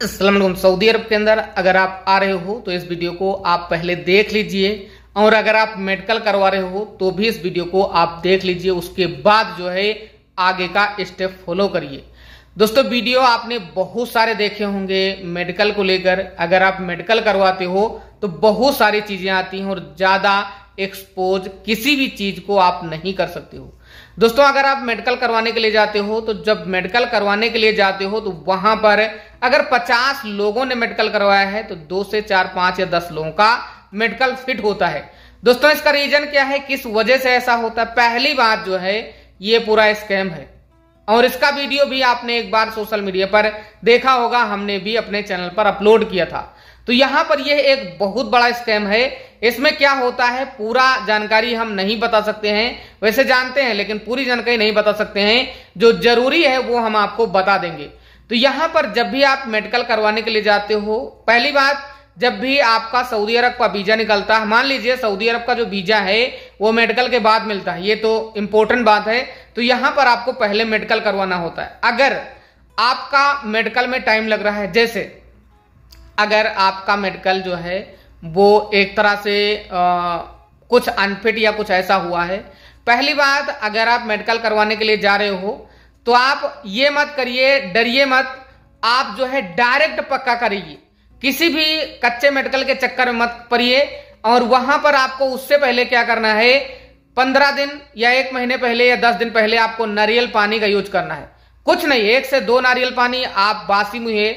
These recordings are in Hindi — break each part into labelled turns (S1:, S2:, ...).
S1: अस्सलाम वालेकुम। सऊदी अरब के अंदर अगर आप आ रहे हो तो इस वीडियो को आप पहले देख लीजिए, और अगर आप मेडिकल करवा रहे हो तो भी इस वीडियो को आप देख लीजिए। उसके बाद जो है आगे का स्टेप फॉलो करिए। दोस्तों, वीडियो आपने बहुत सारे देखे होंगे मेडिकल को लेकर। अगर आप मेडिकल करवाते हो तो बहुत सारी चीजें आती हैं और ज्यादा एक्सपोज किसी भी चीज को आप नहीं कर सकते हो। दोस्तों, अगर आप मेडिकल करवाने के लिए जाते हो तो जब मेडिकल करवाने के लिए जाते हो तो वहां पर अगर 50 लोगों ने मेडिकल करवाया है तो 2 से 4, 5 या 10 लोगों का मेडिकल फिट होता है। दोस्तों, इसका रीजन क्या है, किस वजह से ऐसा होता है? पहली बात जो है ये पूरा स्कैम है, और इसका वीडियो भी आपने एक बार सोशल मीडिया पर देखा होगा, हमने भी अपने चैनल पर अपलोड किया था। तो यहां पर यह एक बहुत बड़ा स्कैम है। इसमें क्या होता है पूरा जानकारी हम नहीं बता सकते हैं, वैसे जानते हैं लेकिन पूरी जानकारी नहीं बता सकते हैं। जो जरूरी है वो हम आपको बता देंगे। तो यहां पर जब भी आप मेडिकल करवाने के लिए जाते हो, पहली बात, जब भी आपका सऊदी अरब का वीजा निकलता है, मान लीजिए सऊदी अरब का जो वीजा है वो मेडिकल के बाद मिलता है, ये तो इंपॉर्टेंट बात है। तो यहां पर आपको पहले मेडिकल करवाना होता है। अगर आपका मेडिकल में टाइम लग रहा है, जैसे अगर आपका मेडिकल जो है वो एक तरह से कुछ अनफिट या कुछ ऐसा हुआ है, पहली बात, अगर आप मेडिकल करवाने के लिए जा रहे हो तो आप ये मत करिए, डरिए मत। आप जो है डायरेक्ट पक्का करिए, किसी भी कच्चे मेडिकल के चक्कर में मत पड़िए। और वहां पर आपको उससे पहले क्या करना है, 15 दिन या 1 महीने पहले या 10 दिन पहले आपको नारियल पानी का यूज करना है। कुछ नहीं, 1 से 2 नारियल पानी आप बासी मुंह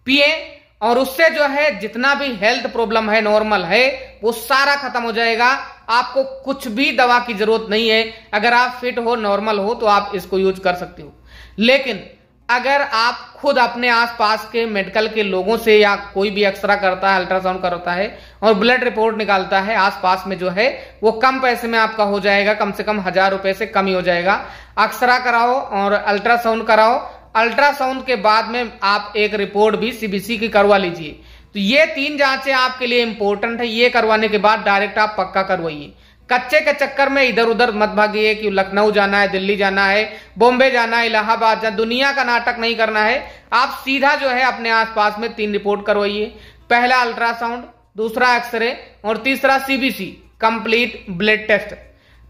S1: पिए, और उससे जो है जितना भी हेल्थ प्रॉब्लम है, नॉर्मल है, वो सारा खत्म हो जाएगा। आपको कुछ भी दवा की जरूरत नहीं है। अगर आप फिट हो, नॉर्मल हो, तो आप इसको यूज कर सकते हो। लेकिन अगर आप खुद अपने आसपास के मेडिकल के लोगों से, या कोई भी एक्सरे करता है, अल्ट्रासाउंड करता है और ब्लड रिपोर्ट निकालता है आसपास में, जो है वो कम पैसे में आपका हो जाएगा, कम से कम 1000 रुपए से कम ही हो जाएगा। एक्सरे कराओ और अल्ट्रासाउंड कराओ। अल्ट्रासाउंड के बाद में आप एक रिपोर्ट भी सीबीसी की करवा लीजिए। तो ये 3 जांचें आपके लिए इंपॉर्टेंट है। ये करवाने के बाद डायरेक्ट आप पक्का करवाइए। कच्चे के चक्कर में इधर उधर मत भागिए कि लखनऊ जाना है, दिल्ली जाना है, बॉम्बे जाना है, इलाहाबाद जाना, दुनिया का नाटक नहीं करना है। आप सीधा जो है अपने आसपास में 3 रिपोर्ट करवाइए। पहला अल्ट्रासाउंड, दूसरा एक्सरे और तीसरा सीबीसी, कंप्लीट ब्लड टेस्ट।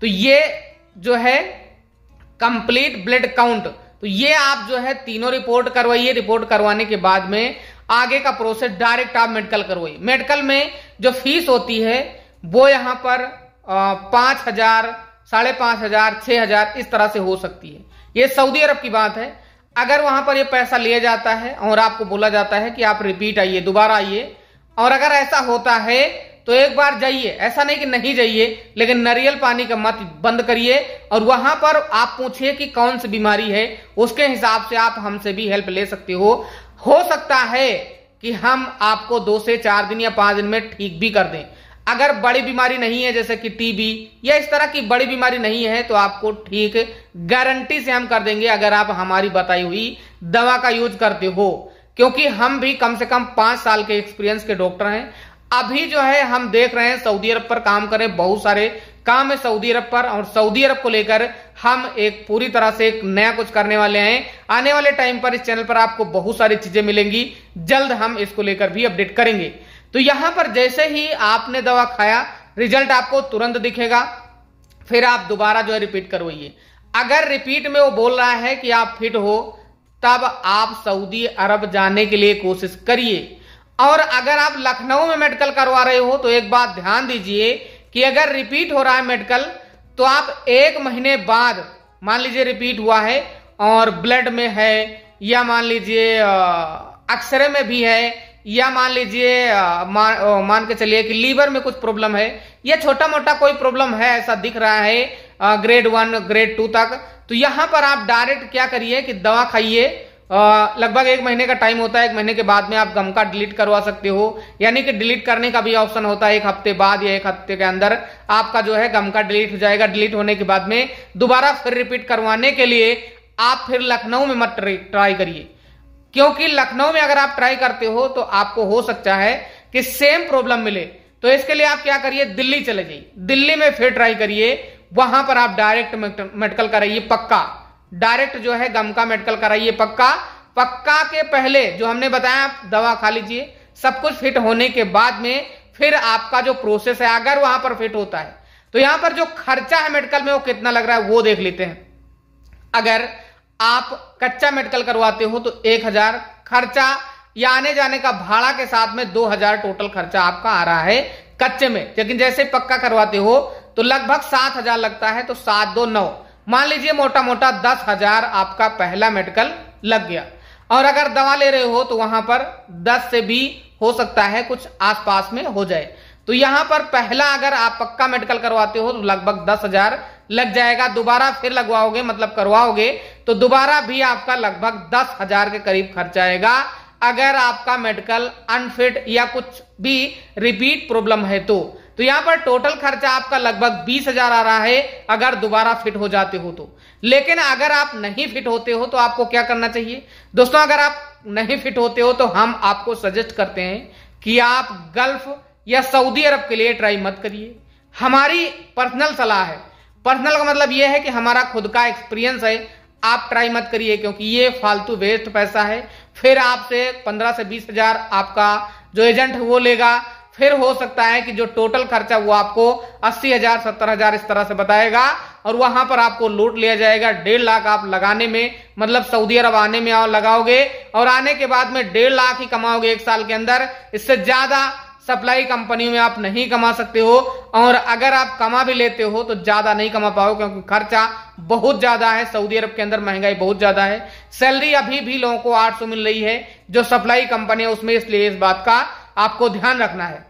S1: तो ये जो है कंप्लीट ब्लड काउंट, तो ये आप जो है तीनों रिपोर्ट करवाइए। रिपोर्ट करवाने के बाद में आगे का प्रोसेस डायरेक्ट आप मेडिकल करवाइए। मेडिकल में जो फीस होती है वो यहां पर 5000, 5500, 6000 इस तरह से हो सकती है। ये सऊदी अरब की बात है। अगर वहां पर ये पैसा लिया जाता है और आपको बोला जाता है कि आप रिपीट आइए, दोबारा आइए, और अगर ऐसा होता है तो एक बार जाइए, ऐसा नहीं कि नहीं जाइए, लेकिन नारियल पानी का मत बंद करिए। और वहां पर आप पूछिए कि कौन सी बीमारी है, उसके हिसाब से आप हमसे भी हेल्प ले सकते हो सकता है कि हम आपको 2 से 4 दिन या 5 दिन में ठीक भी कर दें। अगर बड़ी बीमारी नहीं है, जैसे कि टीबी या इस तरह की बड़ी बीमारी नहीं है, तो आपको ठीक गारंटी से हम कर देंगे, अगर आप हमारी बताई हुई दवा का यूज करते हो। क्योंकि हम भी कम से कम 5 साल के एक्सपीरियंस के डॉक्टर हैं। अभी जो है हम देख रहे हैं सऊदी अरब पर काम करें, बहुत सारे काम है सऊदी अरब पर, और सऊदी अरब को लेकर हम एक पूरी तरह से एक नया कुछ करने वाले हैं। आने वाले टाइम पर इस चैनल पर आपको बहुत सारी चीजें मिलेंगी, जल्द हम इसको लेकर भी अपडेट करेंगे। तो यहां पर जैसे ही आपने दवा खाया, रिजल्ट आपको तुरंत दिखेगा। फिर आप दोबारा जो है रिपीट करवाइए। अगर रिपीट में वो बोल रहा है कि आप फिट हो, तब आप सऊदी अरब जाने के लिए कोशिश करिए। और अगर आप लखनऊ में मेडिकल करवा रहे हो तो एक बात ध्यान दीजिए कि अगर रिपीट हो रहा है मेडिकल, तो आप 1 महीने बाद, मान लीजिए रिपीट हुआ है और ब्लड में है, या मान लीजिए एक्सरे में भी है, या मान लीजिए मान के चलिए कि लीवर में कुछ प्रॉब्लम है, या छोटा मोटा कोई प्रॉब्लम है, ऐसा दिख रहा है ग्रेड 1 ग्रेड 2 तक, तो यहां पर आप डायरेक्ट क्या करिए कि दवा खाइए। लगभग 1 महीने का टाइम होता है। 1 महीने के बाद में आप गम का डिलीट करवा सकते हो, यानी कि डिलीट करने का भी ऑप्शन होता है। 1 हफ्ते बाद या 1 हफ्ते के अंदर आपका जो है गम का डिलीट हो जाएगा। डिलीट होने के बाद में दोबारा फिर रिपीट करवाने के लिए आप फिर लखनऊ में मत ट्राई करिए, क्योंकि लखनऊ में अगर आप ट्राई करते हो तो आपको हो सकता है कि सेम प्रॉब्लम मिले। तो इसके लिए आप क्या करिए, दिल्ली चले जाइए, दिल्ली में फिर ट्राई करिए। वहां पर आप डायरेक्ट मेडिकल कराइए, पक्का डायरेक्ट जो है गम का मेडिकल कराइए पक्का। पक्का के पहले जो हमने बताया आप दवा खा लीजिए, सब कुछ फिट होने के बाद में फिर आपका जो प्रोसेस है अगर वहां पर फिट होता है तो यहां पर जो खर्चा है मेडिकल में वो कितना लग रहा है वो देख लेते हैं। अगर आप कच्चा मेडिकल करवाते हो तो 1000 खर्चा या आने जाने का भाड़ा के साथ में 2000 टोटल खर्चा आपका आ रहा है कच्चे में। लेकिन जैसे पक्का करवाते हो तो लगभग 7000 लगता है, तो 7 2 9 मान लीजिए मोटा मोटा 10,000 आपका पहला मेडिकल लग गया। और अगर दवा ले रहे हो तो वहां पर 10 से भी हो सकता है, कुछ आसपास में हो जाए। तो यहां पर पहला अगर आप पक्का मेडिकल करवाते हो तो लगभग 10,000 लग जाएगा। दोबारा फिर लगवाओगे मतलब करवाओगे तो दोबारा भी आपका लगभग 10,000 के करीब खर्चा आएगा अगर आपका मेडिकल अनफिट या कुछ भी रिपीट प्रॉब्लम है तो यहां पर टोटल खर्चा आपका लगभग 20,000 आ रहा है अगर दोबारा फिट हो जाते हो तो। लेकिन अगर आप नहीं फिट होते हो तो आपको क्या करना चाहिए दोस्तों? अगर आप नहीं फिट होते हो तो हम आपको सजेस्ट करते हैं कि आप गल्फ या सऊदी अरब के लिए ट्राई मत करिए। हमारी पर्सनल सलाह है, पर्सनल का मतलब यह है कि हमारा खुद का एक्सपीरियंस है, आप ट्राई मत करिए क्योंकि ये फालतू वेस्ट पैसा है। फिर आपसे 15 से 20,000 आपका जो एजेंट है वो लेगा, फिर हो सकता है कि जो टोटल खर्चा वो आपको 80,000 70,000 इस तरह से बताएगा और वहां पर आपको लूट लिया जाएगा। 1.5 लाख आप लगाने में मतलब सऊदी अरब आने में लगाओगे और आने के बाद में 1.5 लाख ही कमाओगे 1 साल के अंदर। इससे ज्यादा सप्लाई कंपनियों में आप नहीं कमा सकते हो और अगर आप कमा भी लेते हो तो ज्यादा नहीं कमा पाओगे क्योंकि खर्चा बहुत ज्यादा है। सऊदी अरब के अंदर महंगाई बहुत ज्यादा है। सैलरी अभी भी लोगों को 800 मिल रही है जो सप्लाई कंपनी है उसमें, इसलिए इस बात का आपको ध्यान रखना है।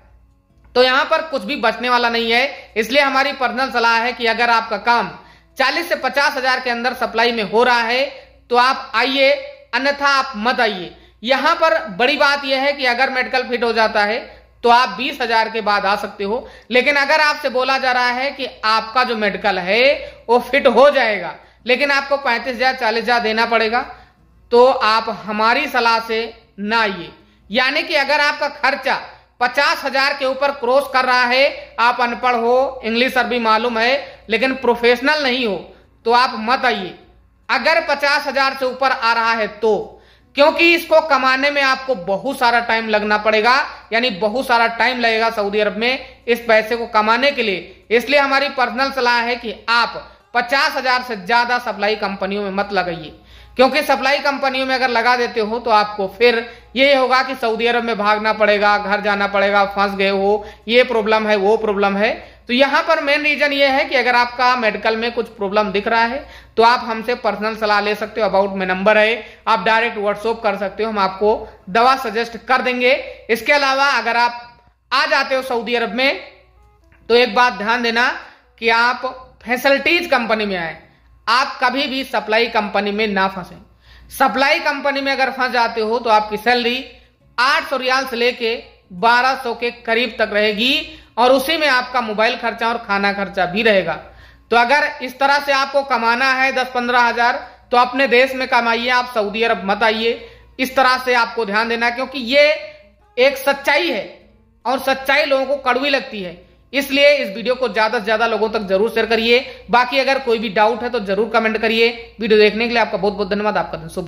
S1: तो यहां पर कुछ भी बचने वाला नहीं है, इसलिए हमारी पर्सनल सलाह है कि अगर आपका काम 40 से 50,000 के अंदर सप्लाई में हो रहा है तो आप आइए, अन्यथा आप मत आइए। यहां पर बड़ी बात यह है कि अगर मेडिकल फिट हो जाता है तो आप 20,000 के बाद आ सकते हो। लेकिन अगर आपसे बोला जा रहा है कि आपका जो मेडिकल है वो फिट हो जाएगा लेकिन आपको 35,000 40,000 देना पड़ेगा तो आप हमारी सलाह से ना आइए। यानी कि अगर आपका खर्चा 50,000 के ऊपर क्रॉस कर रहा है, आप अनपढ़ हो, इंग्लिश अरबी मालूम है लेकिन प्रोफेशनल नहीं हो तो आप मत आइए। अगर 50,000 से ऊपर आ रहा है तो, क्योंकि इसको कमाने में आपको बहुत सारा टाइम लगना पड़ेगा, यानी बहुत सारा टाइम लगेगा सऊदी अरब में इस पैसे को कमाने के लिए। इसलिए हमारी पर्सनल सलाह है कि आप 50,000 से ज्यादा सप्लाई कंपनियों में मत लगाइए, क्योंकि सप्लाई कंपनियों में अगर लगा देते हो तो आपको फिर ये होगा कि सऊदी अरब में भागना पड़ेगा, घर जाना पड़ेगा, फंस गए हो, ये प्रॉब्लम है वो प्रॉब्लम है। तो यहां पर मेन रीजन ये है कि अगर आपका मेडिकल में कुछ प्रॉब्लम दिख रहा है तो आप हमसे पर्सनल सलाह ले सकते हो। अबाउट में नंबर है, आप डायरेक्ट व्हाट्सएप कर सकते हो, हम आपको दवा सजेस्ट कर देंगे। इसके अलावा अगर आप आ जाते हो सऊदी अरब में तो एक बात ध्यान देना कि आप फैसिलिटीज कंपनी में आए, आप कभी भी सप्लाई कंपनी में ना फंसे। सप्लाई कंपनी में अगर फंस जाते हो तो आपकी सैलरी 800 रियाल से लेके 1200 के करीब तक रहेगी और उसी में आपका मोबाइल खर्चा और खाना खर्चा भी रहेगा। तो अगर इस तरह से आपको कमाना है 10-15 हजार तो अपने देश में कमाइए, आप सऊदी अरब मत आइए। इस तरह से आपको ध्यान देना, क्योंकि ये एक सच्चाई है और सच्चाई लोगों को कड़वी लगती है। इसलिए इस वीडियो को ज्यादा से ज्यादा लोगों तक जरूर शेयर करिए। बाकी अगर कोई भी डाउट है तो जरूर कमेंट करिए। वीडियो देखने के लिए आपका बहुत बहुत धन्यवाद। आपका दिन शुभ हो।